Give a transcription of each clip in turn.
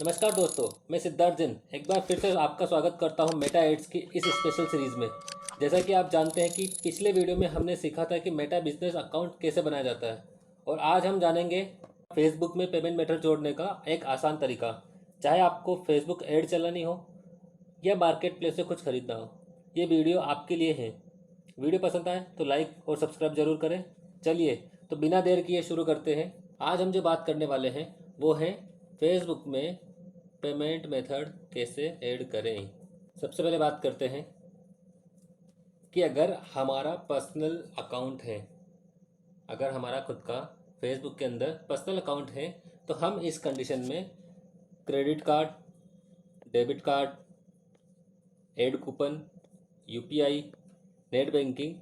नमस्कार दोस्तों, मैं सिद्धार्थ जैन एक बार फिर से आपका स्वागत करता हूं मेटा एड्स की इस स्पेशल सीरीज़ में। जैसा कि आप जानते हैं कि पिछले वीडियो में हमने सीखा था कि मेटा बिजनेस अकाउंट कैसे बनाया जाता है, और आज हम जानेंगे फेसबुक में पेमेंट मेथड जोड़ने का एक आसान तरीका। चाहे आपको फेसबुक ऐड चलानी हो या मार्केट प्लेस से कुछ खरीदना हो, ये वीडियो आपके लिए है। वीडियो पसंद आए तो लाइक और सब्सक्राइब जरूर करें। चलिए, तो बिना देर किए शुरू करते हैं। आज हम जो बात करने वाले हैं वो है फेसबुक में पेमेंट मेथड कैसे ऐड करें। सबसे पहले बात करते हैं कि अगर हमारा पर्सनल अकाउंट है, अगर हमारा खुद का फेसबुक के अंदर पर्सनल अकाउंट है, तो हम इस कंडीशन में credit card, debit card, add coupon, UPI, net banking,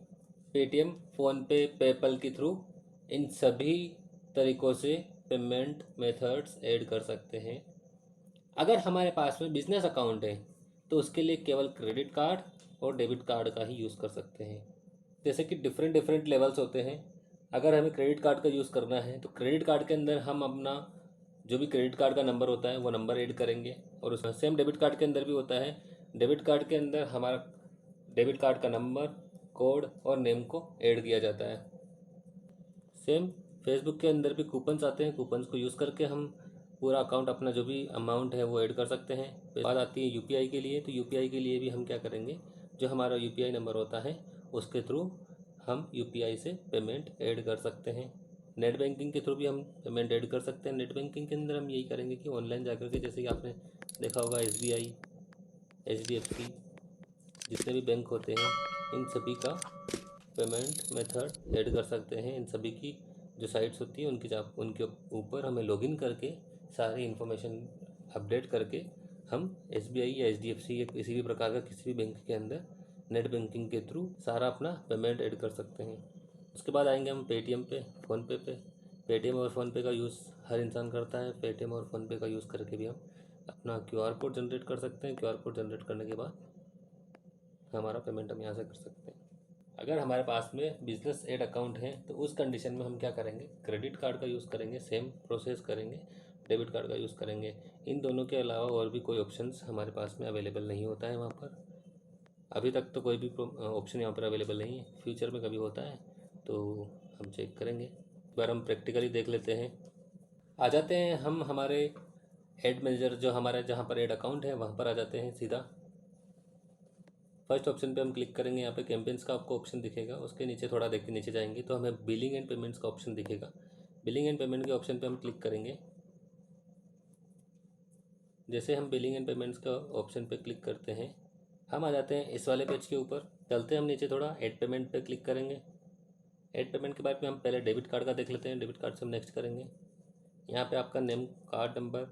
Paytm, PhonePe, PayPal के थ्रू इन सभी तरीक़ों से पेमेंट मेथड्स ऐड कर सकते हैं। अगर हमारे पास में बिजनेस अकाउंट है तो उसके लिए केवल क्रेडिट कार्ड और डेबिट कार्ड का ही यूज़ कर सकते हैं। जैसे कि डिफरेंट डिफरेंट लेवल्स होते हैं। अगर हमें क्रेडिट कार्ड का यूज़ करना है तो क्रेडिट कार्ड के अंदर हम अपना जो भी क्रेडिट कार्ड का नंबर होता है वो नंबर ऐड करेंगे, और उसमें सेम डेबिट कार्ड के अंदर भी होता है। डेबिट कार्ड के अंदर हमारा डेबिट कार्ड का नंबर, कोड और नेम को ऐड किया जाता है। सेम फेसबुक के अंदर भी कूपन्स आते हैं, कूपन्स को यूज़ करके हम पूरा अकाउंट अपना जो भी अमाउंट है वो ऐड कर सकते हैं। फिर बात आती है यूपीआई के लिए, तो यूपीआई के लिए भी हम क्या करेंगे, जो हमारा यूपीआई नंबर होता है उसके थ्रू हम यूपीआई से पेमेंट ऐड कर सकते हैं। नेट बैंकिंग के थ्रू भी हम पेमेंट ऐड कर सकते हैं। नेट बैंकिंग के अंदर हम यही करेंगे कि ऑनलाइन जाकर के, जैसे कि आपने देखा होगा एसबीआई, एचडीएफसी, जितने भी बैंक होते हैं इन सभी का पेमेंट मेथड ऐड कर सकते हैं। इन सभी की जो साइट्स होती हैं उनके ऊपर हमें लॉगिन करके सारी इन्फॉर्मेशन अपडेट करके हम एसबीआई या एचडीएफसी या किसी भी प्रकार का किसी भी बैंक के अंदर नेट बैंकिंग के थ्रू सारा अपना पेमेंट ऐड कर सकते हैं। उसके बाद आएंगे हम पेटीएम पे, फ़ोनपे पे। पेटीएम और फ़ोनपे का यूज़ हर इंसान करता है। पेटीएम और फ़ोनपे का यूज़ करके भी हम अपना क्यूआर कोड जनरेट कर सकते हैं। क्यूआर कोड जनरेट करने के बाद हमारा पेमेंट हम यहाँ से कर सकते हैं। अगर हमारे पास में बिजनेस एड अकाउंट है तो उस कंडीशन में हम क्या करेंगे, क्रेडिट कार्ड का यूज़ करेंगे, सेम प्रोसेस करेंगे। डेबिट कार्ड का यूज़ करेंगे। इन दोनों के अलावा और भी कोई ऑप्शंस हमारे पास में अवेलेबल नहीं होता है वहाँ पर। अभी तक तो कोई भी ऑप्शन यहाँ पर अवेलेबल नहीं है। फ्यूचर में कभी होता है तो हम चेक करेंगे। एक बार हम प्रैक्टिकली देख लेते हैं। आ जाते हैं हम हमारे एड मैनेजर, जो हमारे जहाँ पर एड अकाउंट है वहाँ पर आ जाते हैं सीधा। फर्स्ट ऑप्शन पे हम क्लिक करेंगे। यहाँ पे कैंपेन्स का आपको ऑप्शन दिखेगा। उसके नीचे थोड़ा देख के नीचे जाएंगे तो हमें बिलिंग एंड पेमेंट्स का ऑप्शन दिखेगा। बिलिंग एंड पेमेंट के ऑप्शन पे हम क्लिक करेंगे। जैसे हम बिलिंग एंड पेमेंट्स का ऑप्शन पे क्लिक करते हैं, हम आ जाते हैं इस वाले पेज के ऊपर। चलते हैं हम नीचे थोड़ा, ऐड पेमेंट पे क्लिक करेंगे। ऐड पेमेंट के बाद में हम पहले डेबिट कार्ड का देख लेते हैं। डेबिट कार्ड से हम नेक्स्ट करेंगे। यहाँ पे आपका name, card number,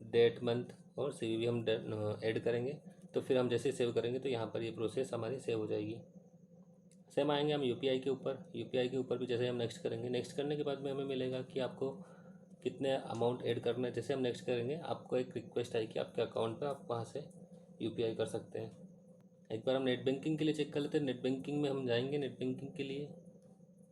date, month और सीवीवी हम ऐड करेंगे। तो फिर हम जैसे सेव करेंगे तो यहाँ पर ये प्रोसेस हमारी सेव हो जाएगी। सेम आएंगे हम यूपीआई के ऊपर। यूपीआई के ऊपर भी जैसे हम नेक्स्ट करेंगे, नेक्स्ट करने के बाद में हमें मिलेगा कि आपको कितने अमाउंट ऐड करना है। जैसे हम नेक्स्ट करेंगे आपको एक रिक्वेस्ट आएगी आपके अकाउंट पे, आप वहाँ से यूपीआई कर सकते हैं। एक बार हम नेट बैंकिंग के लिए चेक कर लेते हैं। नेट बैंकिंग में हम जाएंगे। नेट बैंकिंग के लिए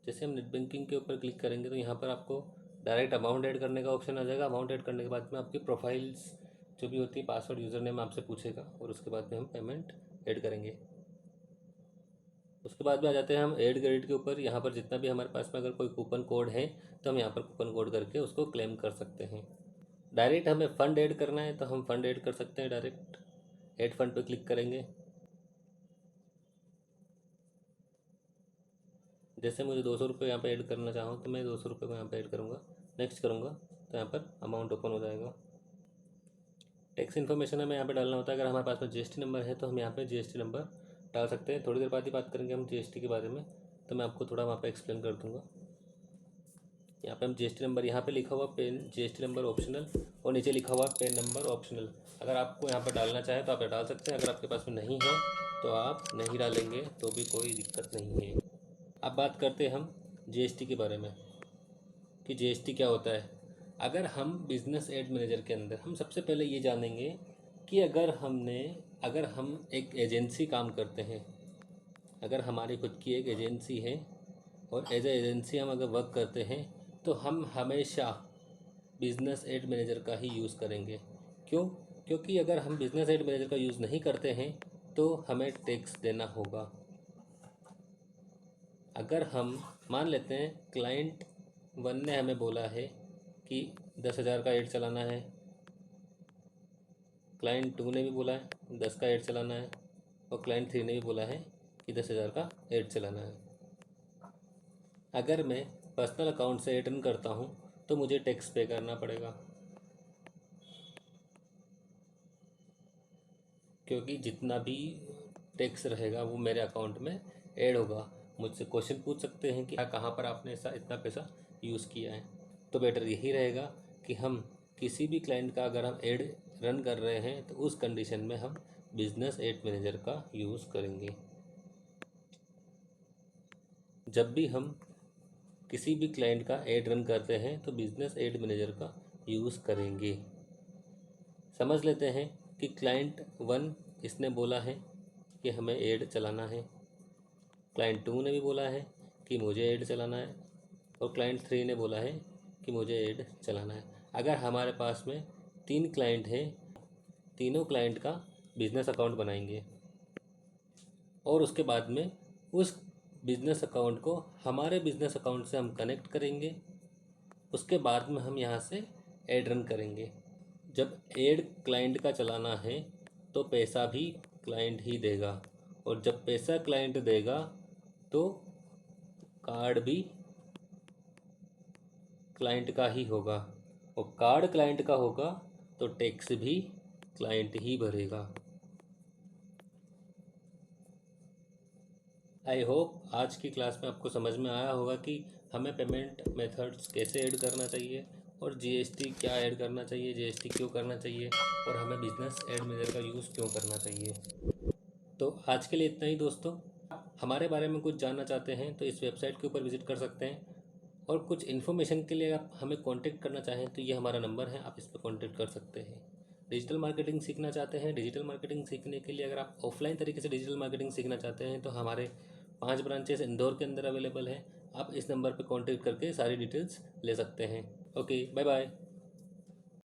जैसे हम नेट बैंकिंग के ऊपर क्लिक करेंगे तो यहाँ पर आपको डायरेक्ट अमाउंट ऐड करने का ऑप्शन आ जाएगा। अमाउंट ऐड करने के बाद में आपकी प्रोफाइल्स जो भी होती है, पासवर्ड, यूज़र नेम आपसे पूछेगा, और उसके बाद में हम पेमेंट ऐड करेंगे। उसके बाद में आ जाते हैं हम ऐड क्रेडिट के ऊपर। यहाँ पर जितना भी हमारे पास में अगर कोई कूपन कोड है तो हम यहाँ पर कूपन कोड करके उसको क्लेम कर सकते हैं। डायरेक्ट हमें फ़ंड ऐड करना है तो हम फ़ंड ऐड कर सकते हैं। डायरेक्ट ऐड फंड पे क्लिक करेंगे। जैसे मुझे 200 रुपये यहाँ पे ऐड करना चाहूँ तो मैं 200 रुपये को यहाँ पे ऐड करूँगा, नेक्स्ट करूँगा तो यहाँ पर अमाउंट ओपन हो जाएगा। टैक्स इन्फॉर्मेशन हमें यहाँ पे डालना होता है। अगर हमारे पास में जीएसटी नंबर है तो हम यहाँ पे जीएसटी नंबर डाल सकते हैं। थोड़ी देर बाद ही बात करेंगे हम जीएसटी के बारे में, तो मैं आपको थोड़ा वहाँ पे एक्सप्लेन कर दूँगा। यहाँ पे हम जीएसटी नंबर, यहाँ पे लिखा हुआ पेन जीएसटी नंबर ऑप्शनल, और नीचे लिखा हुआ पेन नंबर ऑप्शनल। अगर आपको यहाँ पर डालना चाहे तो आप डाल सकते हैं। अगर आपके पास में नहीं है तो आप नहीं डालेंगे तो भी कोई दिक्कत नहीं है। अब बात करते हैं हम जीएसटी के बारे में कि जीएसटी क्या होता है। अगर हम बिज़नेस एड मैनेजर के अंदर हम सबसे पहले ये जानेंगे कि अगर हम एक एजेंसी काम करते हैं, अगर हमारी खुद की एक एजेंसी है और एज ए एजेंसी हम अगर वर्क करते हैं तो हम हमेशा बिज़नेस एड मैनेजर का ही यूज़ करेंगे। क्यों? क्योंकि अगर हम बिज़नेस एड मैनेजर का यूज़ नहीं करते हैं तो हमें टैक्स देना होगा। अगर हम मान लेते हैं क्लाइंट 1 ने हमें बोला है कि 10,000 का एड चलाना है, क्लाइंट 2 ने भी बोला है 10 का एड चलाना है, और क्लाइंट 3 ने भी बोला है कि 10,000 का एड चलाना है। अगर मैं पर्सनल अकाउंट से एड रन करता हूँ तो मुझे टैक्स पे करना पड़ेगा, क्योंकि जितना भी टैक्स रहेगा वो मेरे अकाउंट में ऐड होगा। मुझसे क्वेश्चन पूछ सकते हैं कि कहाँ पर आपने ऐसा इतना पैसा यूज़ किया है। तो बेटर यही रहेगा कि हम किसी भी क्लाइंट का अगर हम ऐड रन कर रहे हैं तो उस कंडीशन में हम बिज़नेस एड मैनेजर का यूज़ करेंगे। जब भी हम किसी भी क्लाइंट का ऐड रन करते हैं तो बिज़नेस एड मैनेजर का यूज़ करेंगे। समझ लेते हैं कि क्लाइंट 1 इसने बोला है कि हमें ऐड चलाना है, क्लाइंट 2 ने भी बोला है कि मुझे ऐड चलाना है, और क्लाइंट 3 ने बोला है कि मुझे ऐड चलाना है। अगर हमारे पास में 3 क्लाइंट हैं, तीनों क्लाइंट का बिज़नेस अकाउंट बनाएंगे और उसके बाद में उस बिज़नेस अकाउंट को हमारे बिज़नेस अकाउंट से हम कनेक्ट करेंगे। उसके बाद में हम यहाँ से ऐड रन करेंगे। जब ऐड क्लाइंट का चलाना है तो पैसा भी क्लाइंट ही देगा, और जब पैसा क्लाइंट देगा तो कार्ड भी क्लाइंट का ही होगा, और कार्ड क्लाइंट का होगा तो टैक्स भी क्लाइंट ही भरेगा। आई होप आज की क्लास में आपको समझ में आया होगा कि हमें पेमेंट मेथड्स कैसे ऐड करना चाहिए, और जीएसटी क्या ऐड करना चाहिए, जीएसटी क्यों करना चाहिए, और हमें बिज़नेस एड मैनेजर का यूज़ क्यों करना चाहिए। तो आज के लिए इतना ही दोस्तों। हमारे बारे में कुछ जानना चाहते हैं तो इस वेबसाइट के ऊपर विज़िट कर सकते हैं, और कुछ इन्फॉर्मेशन के लिए आप हमें कांटेक्ट करना चाहें तो ये हमारा नंबर है, आप इस पर कांटेक्ट कर सकते हैं। डिजिटल मार्केटिंग सीखना चाहते हैं, डिजिटल मार्केटिंग सीखने के लिए अगर आप ऑफलाइन तरीके से डिजिटल मार्केटिंग सीखना चाहते हैं तो हमारे 5 ब्रांचेस इंदौर के अंदर अवेलेबल हैं। आप इस नंबर पर कॉन्टेक्ट करके सारी डिटेल्स ले सकते हैं। Okay, bye bye.